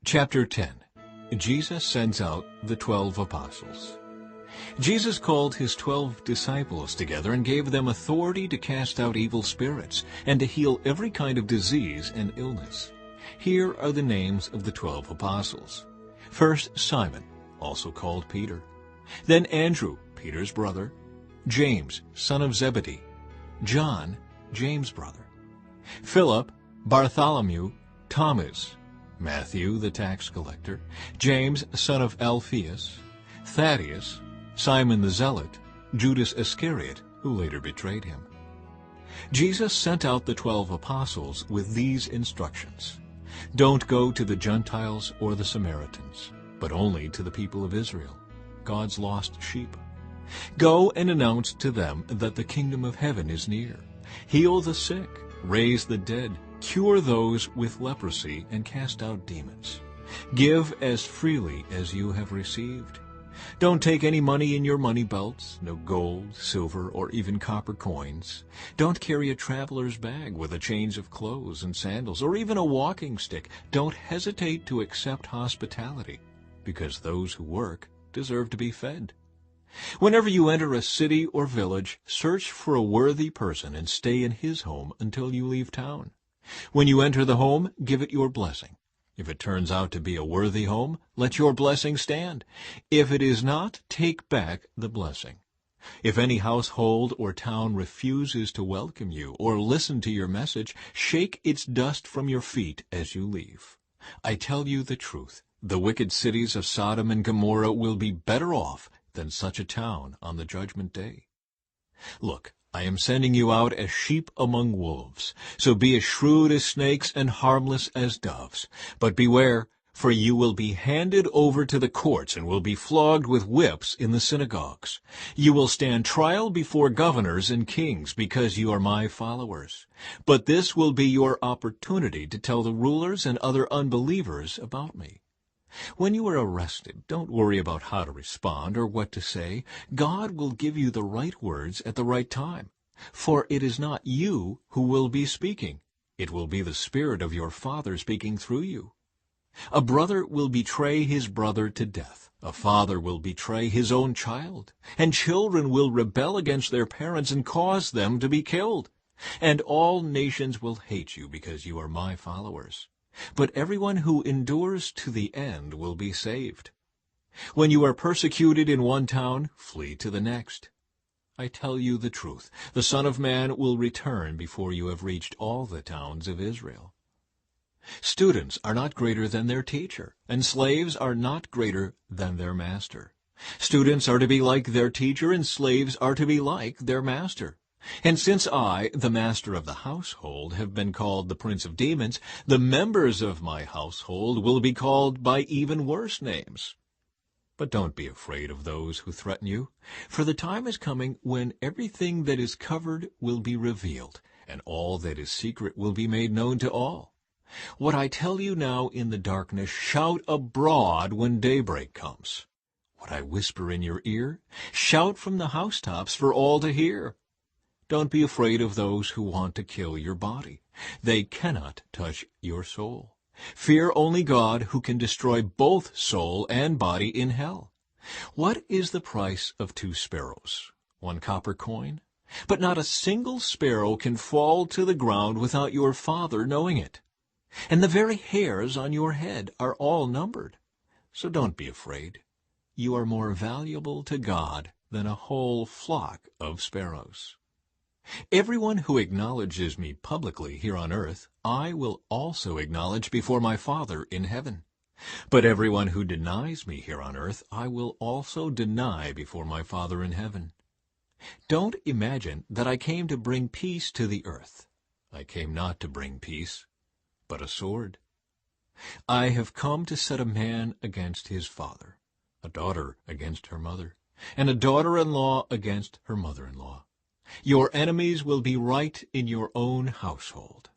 Chapter 10. Jesus sends out the 12 apostles. Jesus called his 12 disciples together and gave them authority to cast out evil spirits and to heal every kind of disease and illness. Here are the names of the 12 apostles. First, Simon, also called Peter. Then Andrew, Peter's brother. James, son of Zebedee. John, James' brother. Philip, Bartholomew, Thomas, Matthew the tax collector, James son of Alphaeus, Thaddeus, Simon the Zealot, Judas Iscariot, who later betrayed him. Jesus sent out the 12 apostles with these instructions. Don't go to the Gentiles or the Samaritans, but only to the people of Israel, God's lost sheep. Go and announce to them that the kingdom of heaven is near. Heal the sick, raise the dead, cure those with leprosy, and cast out demons. Give as freely as you have received. Don't take any money in your money belts, no gold, silver, or even copper coins. Don't carry a traveler's bag with a change of clothes and sandals, or even a walking stick. Don't hesitate to accept hospitality, because those who work deserve to be fed. Whenever you enter a city or village, search for a worthy person and stay in his home until you leave town. When you enter the home, give it your blessing. If it turns out to be a worthy home, let your blessing stand. If it is not, take back the blessing. If any household or town refuses to welcome you or listen to your message, shake its dust from your feet as you leave. I tell you the truth, the wicked cities of Sodom and Gomorrah will be better off than such a town on the judgment day. Look, I am sending you out as sheep among wolves. So be as shrewd as snakes and harmless as doves. But beware, for you will be handed over to the courts and will be flogged with whips in the synagogues. You will stand trial before governors and kings because you are my followers. But this will be your opportunity to tell the rulers and other unbelievers about me. When you are arrested, don't worry about how to respond or what to say. God will give you the right words at the right time. For it is not you who will be speaking. It will be the Spirit of your Father speaking through you. A brother will betray his brother to death. A father will betray his own child. And children will rebel against their parents and cause them to be killed. And all nations will hate you because you are my followers. But everyone who endures to the end will be saved. When you are persecuted in one town, flee to the next. I tell you the truth, the Son of Man will return before you have reached all the towns of Israel. Students are not greater than their teacher, and slaves are not greater than their master. Students are to be like their teacher, and slaves are to be like their master. And since I, the master of the household, have been called the prince of demons, the members of my household will be called by even worse names. But don't be afraid of those who threaten you, for the time is coming when everything that is covered will be revealed, and all that is secret will be made known to all. What I tell you now in the darkness, shout abroad when daybreak comes. What I whisper in your ear, shout from the housetops for all to hear. Don't be afraid of those who want to kill your body. They cannot touch your soul. Fear only God, who can destroy both soul and body in hell. What is the price of 2 sparrows? 1 copper coin? But not a single sparrow can fall to the ground without your Father knowing it. And the very hairs on your head are all numbered. So don't be afraid. You are more valuable to God than a whole flock of sparrows. Everyone who acknowledges me publicly here on earth, I will also acknowledge before my Father in heaven. But everyone who denies me here on earth, I will also deny before my Father in heaven. Don't imagine that I came to bring peace to the earth. I came not to bring peace, but a sword. I have come to set a man against his father, a daughter against her mother, and a daughter-in-law against her mother-in-law. Your enemies will be right in your own household.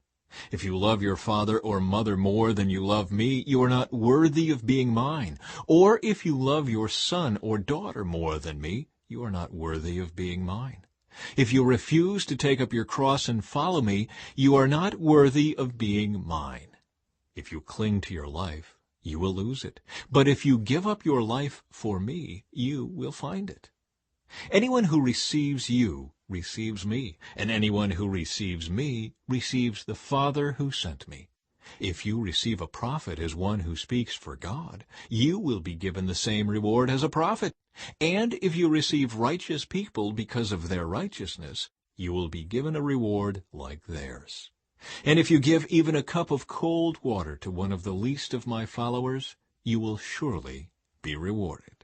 If you love your father or mother more than you love me, you are not worthy of being mine. Or if you love your son or daughter more than me, you are not worthy of being mine. If you refuse to take up your cross and follow me, you are not worthy of being mine. If you cling to your life, you will lose it. But if you give up your life for me, you will find it. Anyone who receives you receives me, and anyone who receives me receives the Father who sent me. If you receive a prophet as one who speaks for God, you will be given the same reward as a prophet. And if you receive righteous people because of their righteousness, you will be given a reward like theirs. And if you give even a cup of cold water to one of the least of my followers, you will surely be rewarded.